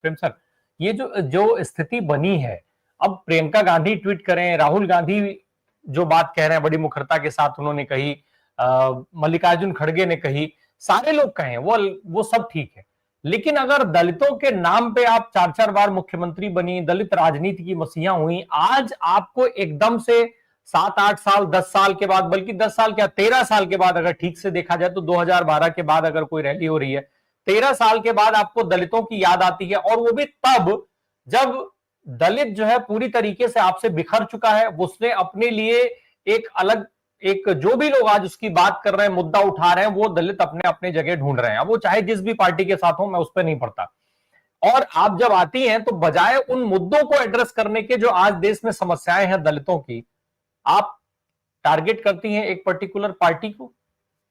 प्रेम sir, ये जो जो स्थिति बनी है, अब प्रियंका गांधी ट्वीट करें, राहुल गांधी जो बात कह रहे हैं बड़ी मुखरता के साथ उन्होंने कही, मल्लिकार्जुन खड़गे ने कही, सारे लोग कहें वो सब ठीक है। लेकिन अगर दलितों के नाम पे आप 4-4 बार मुख्यमंत्री बनी, दलित राजनीति की मसीहा हुई, आज आपको एकदम से 7-8 साल 10 साल के बाद, बल्कि 10 साल क्या 13 साल के बाद अगर ठीक से देखा जाए तो 2012 के बाद अगर कोई रैली हो रही है, 13 साल के बाद आपको दलितों की याद आती है, और वो भी तब जब दलित जो है पूरी तरीके से आपसे बिखर चुका है। उसने अपने लिए एक अलग, एक जो भी लोग आज उसकी बात कर रहे हैं, मुद्दा उठा रहे हैं, वो दलित अपने अपने जगह ढूंढ रहे हैं। वो चाहे जिस भी पार्टी के साथ हो, मैं उस पर नहीं पड़ता। और आप जब आती हैं तो बजाय उन मुद्दों को एड्रेस करने के जो आज देश में समस्याएं हैं दलितों की, आप टारगेट करती हैं एक पर्टिकुलर पार्टी को,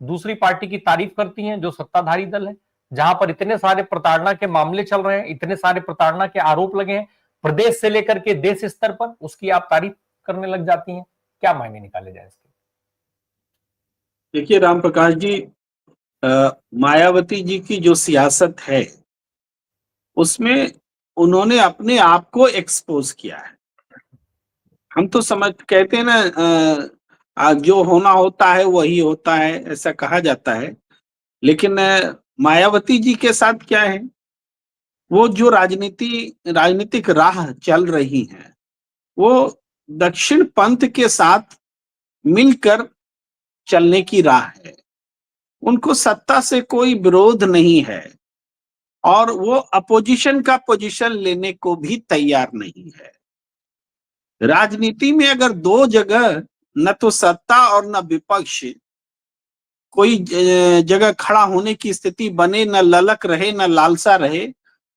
दूसरी पार्टी की तारीफ करती हैं जो सत्ताधारी दल है, जहां पर इतने सारे प्रताड़ना के मामले चल रहे हैं, इतने सारे प्रताड़ना के आरोप लगे हैं प्रदेश से लेकर के देश स्तर पर, उसकी आप तारीफ करने लग जाती हैं। क्या मायने निकाले जाए इसके? देखिए राम प्रकाश जी, मायावती जी की जो सियासत है उसमें उन्होंने अपने आप को एक्सपोज किया है। हम तो समझ कहते हैं ना, जो होना होता है वही होता है, ऐसा कहा जाता है। लेकिन मायावती जी के साथ क्या है, वो जो राजनीतिक राह चल रही है वो दक्षिण पंथ के साथ मिलकर चलने की राह है। उनको सत्ता से कोई विरोध नहीं है और वो अपोजिशन का पोजीशन लेने को भी तैयार नहीं है। राजनीति में अगर दो जगह, न तो सत्ता और न विपक्ष, कोई जगह खड़ा होने की स्थिति बने, न ललक रहे न लालसा रहे,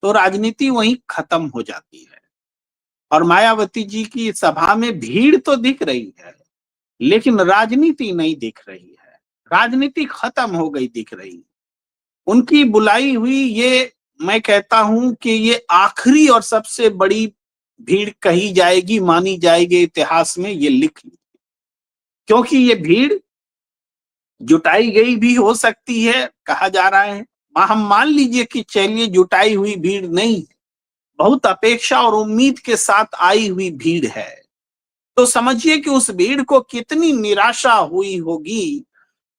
तो राजनीति वहीं खत्म हो जाती है। और मायावती जी की सभा में भीड़ तो दिख रही है लेकिन राजनीति नहीं दिख रही है, राजनीति खत्म हो गई दिख रही। उनकी बुलाई हुई ये, मैं कहता हूं कि ये आखिरी और सबसे बड़ी भीड़ कही जाएगी, मानी जाएगी इतिहास में, ये लिख ली। क्योंकि ये भीड़ जुटाई गई भी हो सकती है, कहा जा रहा है। हम मान लीजिए कि चलिए जुटाई हुई भीड़ नहीं, बहुत अपेक्षा और उम्मीद के साथ आई हुई भीड़ है, तो समझिए कि उस भीड़ को कितनी निराशा हुई होगी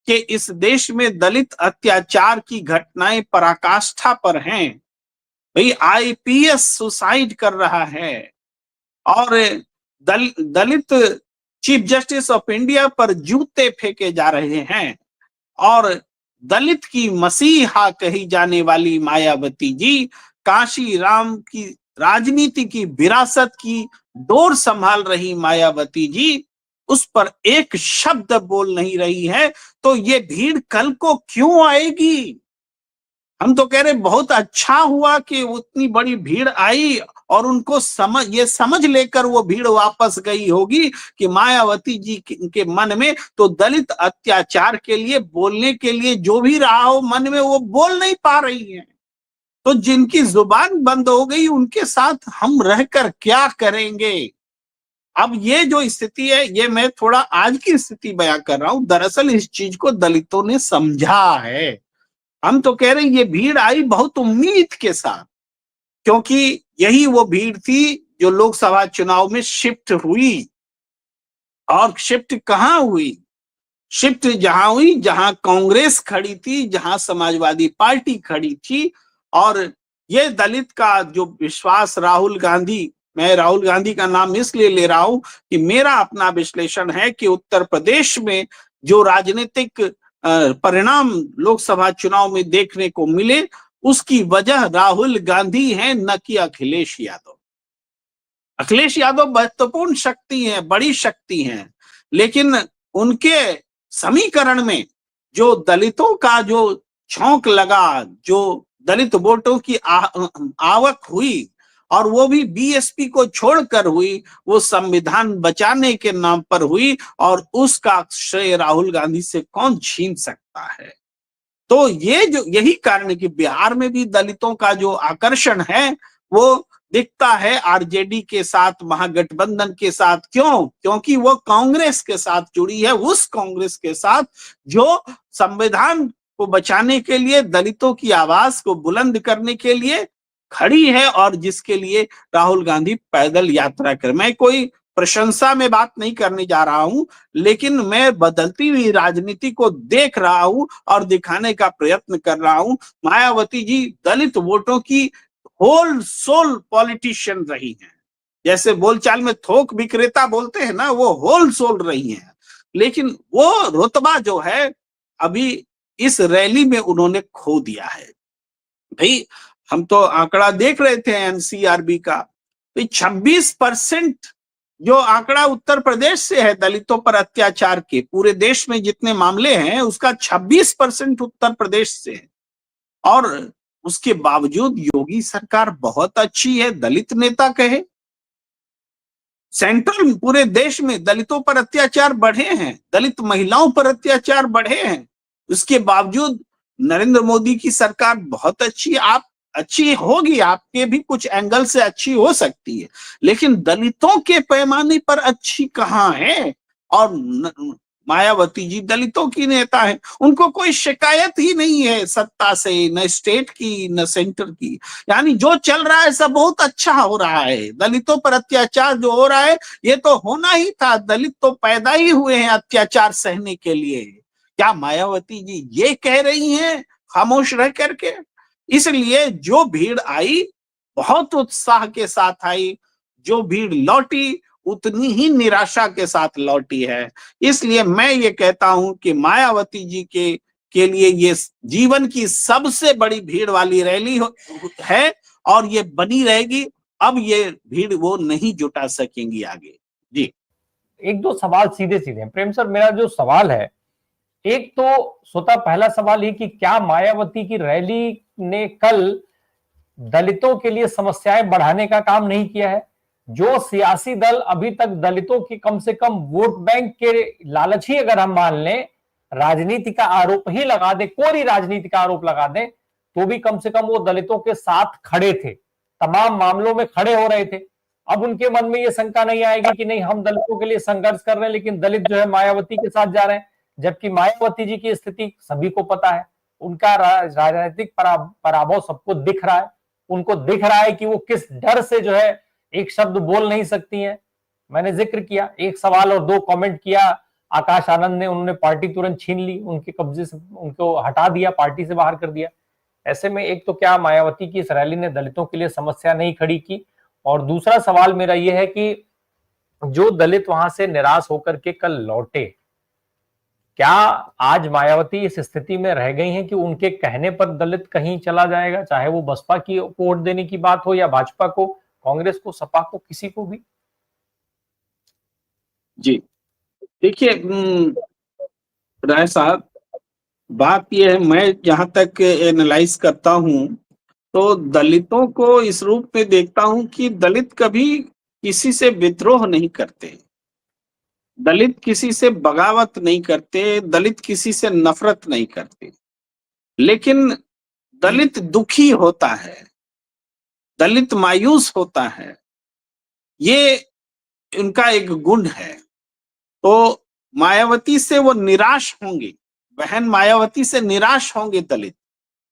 कि इस देश में दलित अत्याचार की घटनाएं पराकाष्ठा पर हैं। भाई आईपीएस सुसाइड कर रहा है और दलित चीफ जस्टिस ऑफ इंडिया पर जूते फेंके जा रहे हैं, और दलित की मसीहा कही जाने वाली मायावती जी काशी राम की राजनीति की विरासत की डोर संभाल रही मायावती जी उस पर एक शब्द बोल नहीं रही है, तो ये भीड़ कल को क्यों आएगी? हम तो कह रहे बहुत अच्छा हुआ कि उतनी बड़ी भीड़ आई और उनको समझ लेकर वो भीड़ वापस गई होगी कि मायावती जी के मन में तो दलित अत्याचार के लिए बोलने के लिए जो भी रहा हो मन में, वो बोल नहीं पा रही है। तो जिनकी जुबान बंद हो गई उनके साथ हम रहकर क्या करेंगे? अब ये जो स्थिति है, ये मैं थोड़ा आज की स्थिति बयां कर रहा हूं। दरअसल इस चीज को दलितों ने समझा है। हम तो कह रहे हैं ये भीड़ आई बहुत उम्मीद के साथ, क्योंकि यही वो भीड़ थी जो लोकसभा चुनाव में शिफ्ट हुई। और शिफ्ट कहां हुई? शिफ्ट जहां हुई जहां कांग्रेस खड़ी थी, जहां समाजवादी पार्टी खड़ी थी। और ये दलित का जो विश्वास राहुल गांधी, मैं राहुल गांधी का नाम इसलिए ले रहा हूं कि मेरा अपना विश्लेषण है कि उत्तर प्रदेश में जो राजनीतिक परिणाम लोकसभा चुनाव में देखने को मिले उसकी वजह राहुल गांधी है, न कि अखिलेश यादव। अखिलेश यादव महत्वपूर्ण शक्ति हैं, बड़ी शक्ति हैं, लेकिन उनके समीकरण में जो दलितों का जो छौंक लगा, जो दलित वोटों की आवक हुई, और वो भी बीएसपी को छोड़कर हुई, वो संविधान बचाने के नाम पर हुई, और उसका श्रेय राहुल गांधी से कौन छीन सकता है? तो ये जो यही कारण है कि बिहार में भी दलितों का जो आकर्षण है वो दिखता है आरजेडी के साथ, महागठबंधन के साथ। क्यों? क्योंकि वो कांग्रेस के साथ जुड़ी है, उस कांग्रेस के साथ जो संविधान को बचाने के लिए, दलितों की आवाज को बुलंद करने के लिए खड़ी है और जिसके लिए राहुल गांधी पैदल यात्रा कर, मैं कोई प्रशंसा में बात नहीं करने जा रहा हूं, लेकिन मैं बदलती हुई राजनीति को देख रहा हूं और दिखाने का प्रयत्न कर रहा हूं। मायावती जी दलित वोटों की होल सोल पॉलिटिशियन रही हैं, जैसे बोलचाल में थोक विक्रेता बोलते हैं ना, वो होल सोल रही हैं। लेकिन वो रुतबा जो है अभी इस रैली में उन्होंने खो दिया है। भाई हम तो आंकड़ा देख रहे थे एनसीआरबी का, तो 26% जो आंकड़ा उत्तर प्रदेश से है दलितों पर अत्याचार के, पूरे देश में जितने मामले हैं उसका 26% उत्तर प्रदेश से है। और उसके बावजूद योगी सरकार बहुत अच्छी है, दलित नेता कहे। सेंट्रल पूरे देश में दलितों पर अत्याचार बढ़े हैं, दलित महिलाओं पर अत्याचार बढ़े हैं, उसके बावजूद नरेंद्र मोदी की सरकार बहुत अच्छी, आप अच्छी होगी, आपके भी कुछ एंगल से अच्छी हो सकती है, लेकिन दलितों के पैमाने पर अच्छी कहाँ है। और मायावती जी दलितों की नेता है, उनको कोई शिकायत ही नहीं है सत्ता से, न स्टेट की न सेंटर की। यानी जो चल रहा है सब बहुत अच्छा हो रहा है। दलितों पर अत्याचार जो हो रहा है ये तो होना ही था, दलित तो पैदा ही हुए हैं अत्याचार सहने के लिए। क्या मायावती जी ये कह रही हैं खामोश रह करके? इसलिए जो भीड़ आई बहुत उत्साह के साथ आई, जो भीड़ लौटी उतनी ही निराशा के साथ लौटी है। इसलिए मैं ये कहता हूं कि मायावती जी के लिए ये जीवन की सबसे बड़ी भीड़ वाली रैली है और ये बनी रहेगी। अब ये भीड़ वो नहीं जुटा सकेंगी आगे। जी एक दो सवाल सीधे सीधे प्रेम सर, मेरा जो सवाल है, एक तो स्वतः पहला सवाल ही कि क्या मायावती की रैली ने कल दलितों के लिए समस्याएं बढ़ाने का काम नहीं किया है? जो सियासी दल अभी तक दलितों की कम से कम वोट बैंक के लालच ही अगर हम मान लें, राजनीति का आरोप ही लगा दे, कोई राजनीति का आरोप लगा दे, तो भी कम से कम वो दलितों के साथ खड़े थे, तमाम मामलों में खड़े हो रहे थे। अब उनके मन में ये शंका नहीं आएगी कि नहीं हम दलितों के लिए संघर्ष कर रहे हैं लेकिन दलित जो है मायावती के साथ जा रहे हैं, जबकि मायावती जी की स्थिति सभी को पता है, उनका राजनीतिक पराभव सबको दिख रहा है, उनको दिख रहा है कि वो किस डर से जो है एक शब्द बोल नहीं सकती हैं। मैंने जिक्र किया, एक सवाल और दो कमेंट किया आकाश आनंद ने, उन्होंने पार्टी तुरंत छीन ली, उनके कब्जे से उनको हटा दिया, पार्टी से बाहर कर दिया। ऐसे में एक तो क्या मायावती की इस रैली ने दलितों के लिए समस्या नहीं खड़ी की, और दूसरा सवाल मेरा यह है कि जो दलित वहां से निराश होकर के कल लौटे, क्या आज मायावती इस स्थिति में रह गई हैं कि उनके कहने पर दलित कहीं चला जाएगा, चाहे वो बसपा की वोट देने की बात हो या भाजपा को, कांग्रेस को, सपा को, किसी को भी? जी देखिए राय साहब, बात यह है, मैं जहां तक एनालाइज करता हूं तो दलितों को इस रूप में देखता हूं कि दलित कभी किसी से विद्रोह नहीं करते, दलित किसी से बगावत नहीं करते, दलित किसी से नफरत नहीं करते, लेकिन दलित दुखी होता है, दलित मायूस होता है, ये उनका एक गुण है। तो मायावती से वो निराश होंगे, बहन मायावती से निराश होंगे दलित,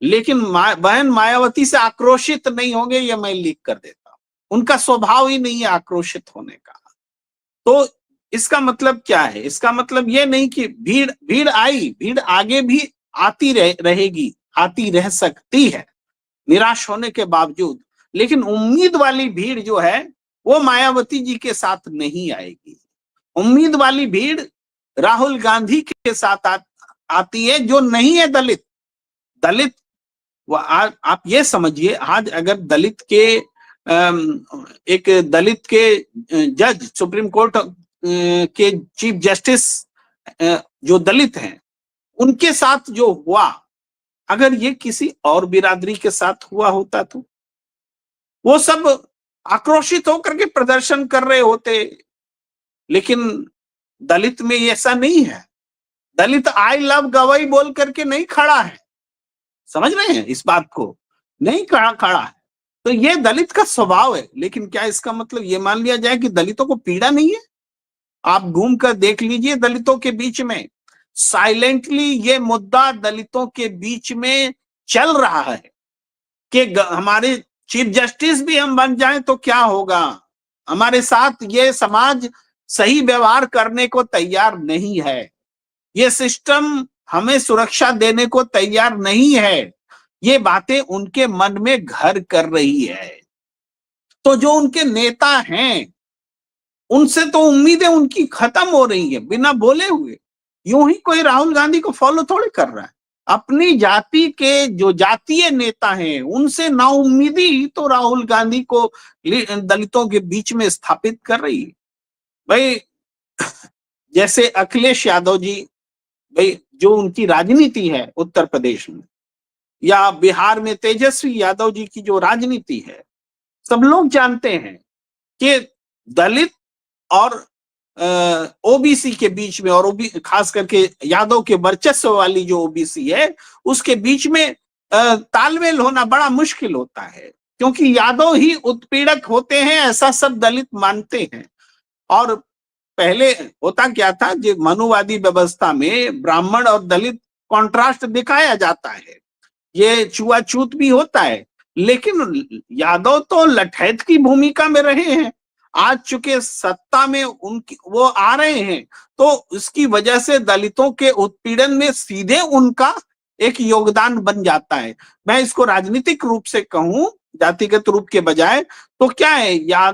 लेकिन बहन मायावती से आक्रोशित नहीं होंगे, ये मैं लिख कर देता हूं। उनका स्वभाव ही नहीं है आक्रोशित होने का। तो इसका मतलब क्या है? इसका मतलब ये नहीं कि भीड़ आई, भीड़ आगे भी आती रहेगी, आती रह सकती है निराश होने के बावजूद, लेकिन उम्मीद वाली भीड़ जो है वो मायावती जी के साथ नहीं आएगी। उम्मीद वाली भीड़ राहुल गांधी के साथ आती है, जो नहीं है दलित। दलित आप ये समझिए, आज अगर दलित के एक दलित के जज, सुप्रीम कोर्ट के चीफ जस्टिस जो दलित हैं, उनके साथ जो हुआ, अगर ये किसी और बिरादरी के साथ हुआ होता तो वो सब आक्रोशित होकर के प्रदर्शन कर रहे होते, लेकिन दलित में ऐसा नहीं है। दलित आई लव गवई बोल करके नहीं खड़ा है, समझ रहे हैं इस बात को? नहीं खड़ा है। तो ये दलित का स्वभाव है। लेकिन क्या इसका मतलब ये मान लिया जाए कि दलितों को पीड़ा नहीं है? आप घूम कर देख लीजिए, दलितों के बीच में साइलेंटली ये मुद्दा दलितों के बीच में चल रहा है कि हमारे चीफ जस्टिस भी हम बन जाएं तो क्या होगा, हमारे साथ ये समाज सही व्यवहार करने को तैयार नहीं है, ये सिस्टम हमें सुरक्षा देने को तैयार नहीं है, ये बातें उनके मन में घर कर रही है। तो जो उनके नेता हैं उनसे तो उम्मीदें उनकी खत्म हो रही है बिना बोले हुए। यूं ही कोई राहुल गांधी को फॉलो थोड़ी कर रहा है, अपनी जाति के जो जातीय नेता हैं उनसे नाउम्मीदी ही तो राहुल गांधी को दलितों के बीच में स्थापित कर रही है। भाई जैसे अखिलेश यादव जी, भाई जो उनकी राजनीति है उत्तर प्रदेश में या बिहार में तेजस्वी यादव जी की जो राजनीति है, सब लोग जानते हैं कि दलित और ओबीसी के बीच में, और खास करके यादव के वर्चस्व वाली जो ओबीसी है उसके बीच में तालमेल होना बड़ा मुश्किल होता है, क्योंकि यादव ही उत्पीड़क होते हैं ऐसा सब दलित मानते हैं। और पहले होता क्या था, जो मनुवादी व्यवस्था में ब्राह्मण और दलित कॉन्ट्रास्ट दिखाया जाता है, ये छुआछूत भी होता है, लेकिन यादव तो लठैत की भूमिका में रहे हैं, आज चुके सत्ता में उनकी वो आ रहे हैं, तो इसकी वजह से दलितों के उत्पीड़न में सीधे उनका एक योगदान बन जाता है। मैं इसको राजनीतिक रूप से कहूं जातिगत रूप के बजाय, तो क्या है, या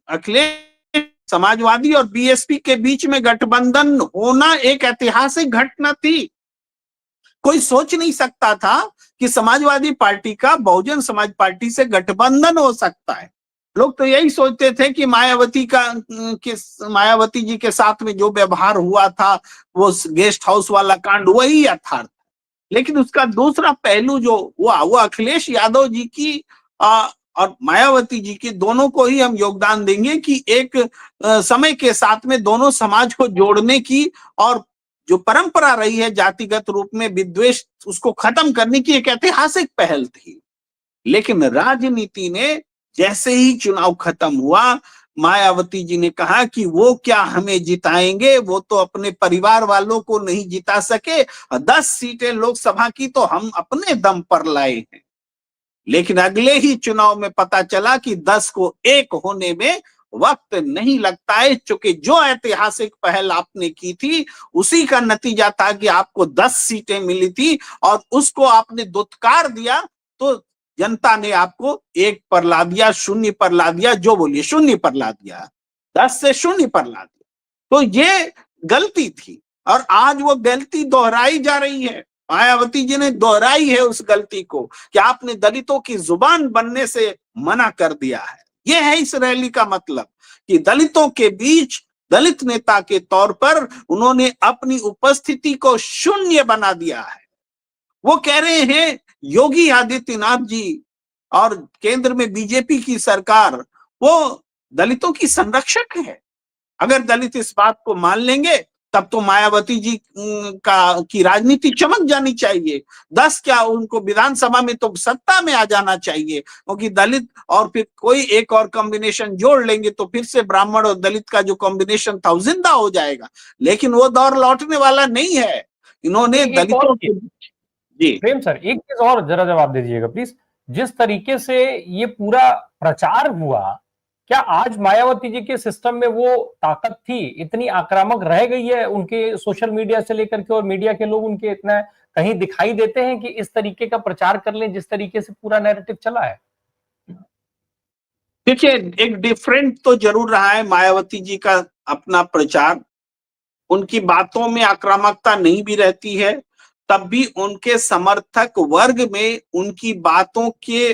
अखिलेश समाजवादी और बीएसपी के बीच में गठबंधन होना एक ऐतिहासिक घटना थी। कोई सोच नहीं सकता था कि समाजवादी पार्टी का बहुजन समाज पार्टी से गठबंधन हो सकता है। लोग तो यही सोचते थे कि मायावती जी के साथ में जो व्यवहार हुआ था, वो गेस्ट हाउस वाला कांड, वही यथार्थ। लेकिन उसका दूसरा पहलू जो हुआ वो अखिलेश यादव जी की और मायावती जी की, दोनों को ही हम योगदान देंगे कि एक समय के साथ में दोनों समाज को जोड़ने की और जो परंपरा रही है जातिगत रूप में विद्वेष, उसको खत्म करने की एक ऐतिहासिक पहल थी। लेकिन राजनीति ने जैसे ही चुनाव खत्म हुआ, मायावती जी ने कहा कि वो क्या हमें जिताएंगे, वो तो अपने परिवार वालों को नहीं जिता सके, 10 सीटें लोकसभा की तो हम अपने दम पर लाए हैं। लेकिन अगले ही चुनाव में पता चला कि 10 को 1 होने में वक्त नहीं लगता है, क्योंकि जो ऐतिहासिक पहल आपने की थी उसी का नतीजा था कि आपको 10 सीटें मिली थी और उसको आपने दुत्कार दिया, तो जनता ने आपको 1 पर ला दिया, 0 पर ला दिया, जो बोलिए 0 पर ला दिया, 10 से 0 पर ला दिया। तो ये गलती थी और आज वो गलती दोहराई जा रही है। मायावती जी ने दोहराई है उस गलती को कि आपने दलितों की जुबान बनने से मना कर दिया है। ये है इस रैली का मतलब कि दलितों के बीच दलित नेता के तौर पर उन्होंने अपनी उपस्थिति को 0 बना दिया है। वो कह रहे हैं योगी आदित्यनाथ जी और केंद्र में बीजेपी की सरकार वो दलितों की संरक्षक है। अगर दलित इस बात को मान लेंगे तब तो मायावती जी की राजनीति चमक जानी चाहिए। 10 क्या, उनको विधानसभा में तो सत्ता में आ जाना चाहिए, क्योंकि दलित और फिर कोई एक और कॉम्बिनेशन जोड़ लेंगे तो फिर से ब्राह्मण और दलित का जो कॉम्बिनेशन था वो जिंदा हो जाएगा। लेकिन वो दौर लौटने वाला नहीं है। इन्होंने दलितों के जी प्रेम सर, एक चीज और जरा जवाब दे दीजिएगा प्लीज। जिस तरीके से ये पूरा प्रचार हुआ, क्या आज मायावती जी के सिस्टम में वो ताकत थी, इतनी आक्रामक रह गई है उनके सोशल मीडिया से लेकर के, और मीडिया के लोग उनके इतना कहीं दिखाई देते हैं कि इस तरीके का प्रचार कर लें जिस तरीके से पूरा नैरेटिव चला है? देखिए, एक डिफरेंट तो जरूर रहा है मायावती जी का अपना प्रचार। उनकी बातों में आक्रामकता नहीं भी रहती है, तब भी उनके समर्थक वर्ग में उनकी बातों के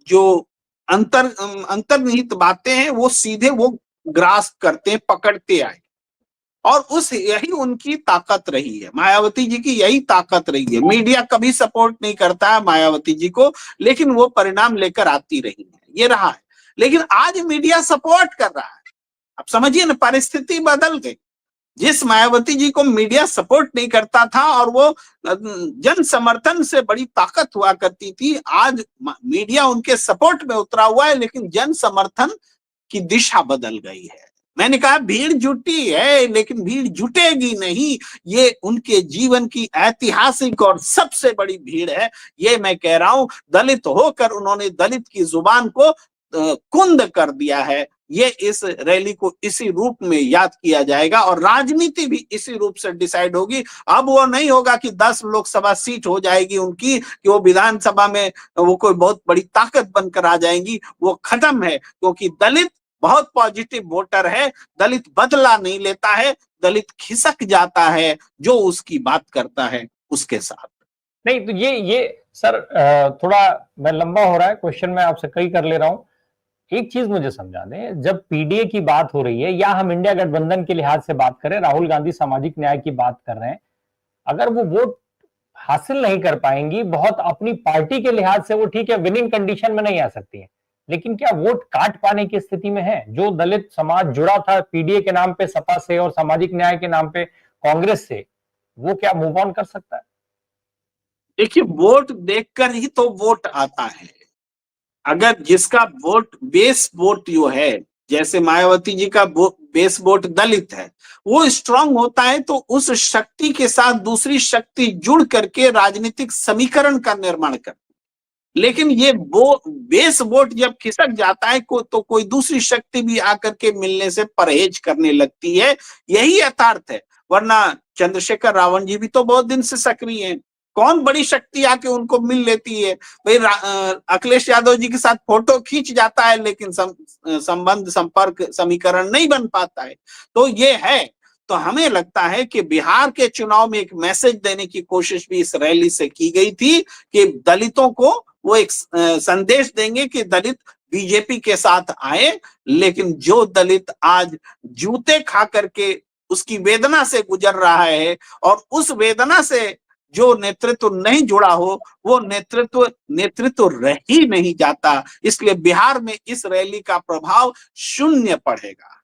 जो अंतर्निहित बातें हैं वो सीधे वो ग्रास्प करते हैं, पकड़ते आए, और यही उनकी ताकत रही है। मायावती जी की यही ताकत रही है। मीडिया कभी सपोर्ट नहीं करता है मायावती जी को, लेकिन वो परिणाम लेकर आती रही है, ये रहा है। लेकिन आज मीडिया सपोर्ट कर रहा है। अब समझिए ना, परिस्थिति बदल गई। जिस मायावती जी को मीडिया सपोर्ट नहीं करता था और वो जन समर्थन से बड़ी ताकत हुआ करती थी, आज मीडिया उनके सपोर्ट में उतरा हुआ है, लेकिन जन समर्थन की दिशा बदल गई है। मैंने कहा भीड़ जुटी है, लेकिन भीड़ जुटेगी नहीं। ये उनके जीवन की ऐतिहासिक और सबसे बड़ी भीड़ है। ये मैं कह रहा हूं, दलित होकर उन्होंने दलित की जुबान को कुंद कर दिया है। ये इस रैली को इसी रूप में याद किया जाएगा और राजनीति भी इसी रूप से डिसाइड होगी। अब वो नहीं होगा कि 10 लोकसभा सीट हो जाएगी उनकी, कि वो विधानसभा में वो कोई बहुत बड़ी ताकत बनकर आ जाएंगी। वो खत्म है, क्योंकि दलित बहुत पॉजिटिव वोटर है। दलित बदला नहीं लेता है, दलित खिसक जाता है जो उसकी बात करता है उसके साथ। नहीं तो ये सर थोड़ा मैं लंबा हो रहा है क्वेश्चन, मैं आपसे कई कर ले रहा हूं। एक चीज मुझे समझा दें, जब पीडीए की बात हो रही है या हम इंडिया गठबंधन के लिहाज से बात करें, राहुल गांधी सामाजिक न्याय की बात कर रहे हैं, अगर वो वोट हासिल नहीं कर पाएंगी, बहुत अपनी पार्टी के लिहाज से वो ठीक है, विनिंग कंडीशन में नहीं आ सकती है, लेकिन क्या वोट काट पाने की स्थिति में है? जो दलित समाज जुड़ा था पीडीए के नाम पे सपा से और सामाजिक न्याय के नाम पे कांग्रेस से, वो क्या मूव ऑन कर सकता है? देखिए, वोट देखकर ही तो वोट आता है। अगर जिसका वोट बेस वोट जो है, जैसे मायावती जी का बेस वोट दलित है, वो स्ट्रांग होता है तो उस शक्ति के साथ दूसरी शक्ति जुड़ करके राजनीतिक समीकरण का निर्माण कर। लेकिन ये वो बेस वोट जब खिसक जाता है तो कोई दूसरी शक्ति भी आकर के मिलने से परहेज करने लगती है। यही यथार्थ है। वरना चंद्रशेखर रावण जी भी तो बहुत दिन से सक्रिय हैं। कौन बड़ी शक्ति आके उनको मिल लेती है? भाई अखिलेश यादव जी के साथ फोटो खींच जाता है, लेकिन संबंध संपर्क समीकरण नहीं बन पाता है। तो ये है। तो हमें लगता है कि बिहार के चुनाव में एक मैसेज देने की कोशिश भी इस रैली से की गई थी कि दलितों को वो एक संदेश देंगे कि दलित बीजेपी के साथ आए। लेकिन जो दलित आज जूते खा करके उसकी वेदना से गुजर रहा है और उस वेदना से जो नेतृत्व नहीं जुड़ा हो, वो नेतृत्व रह ही नहीं जाता। इसलिए बिहार में इस रैली का प्रभाव शून्य पड़ेगा।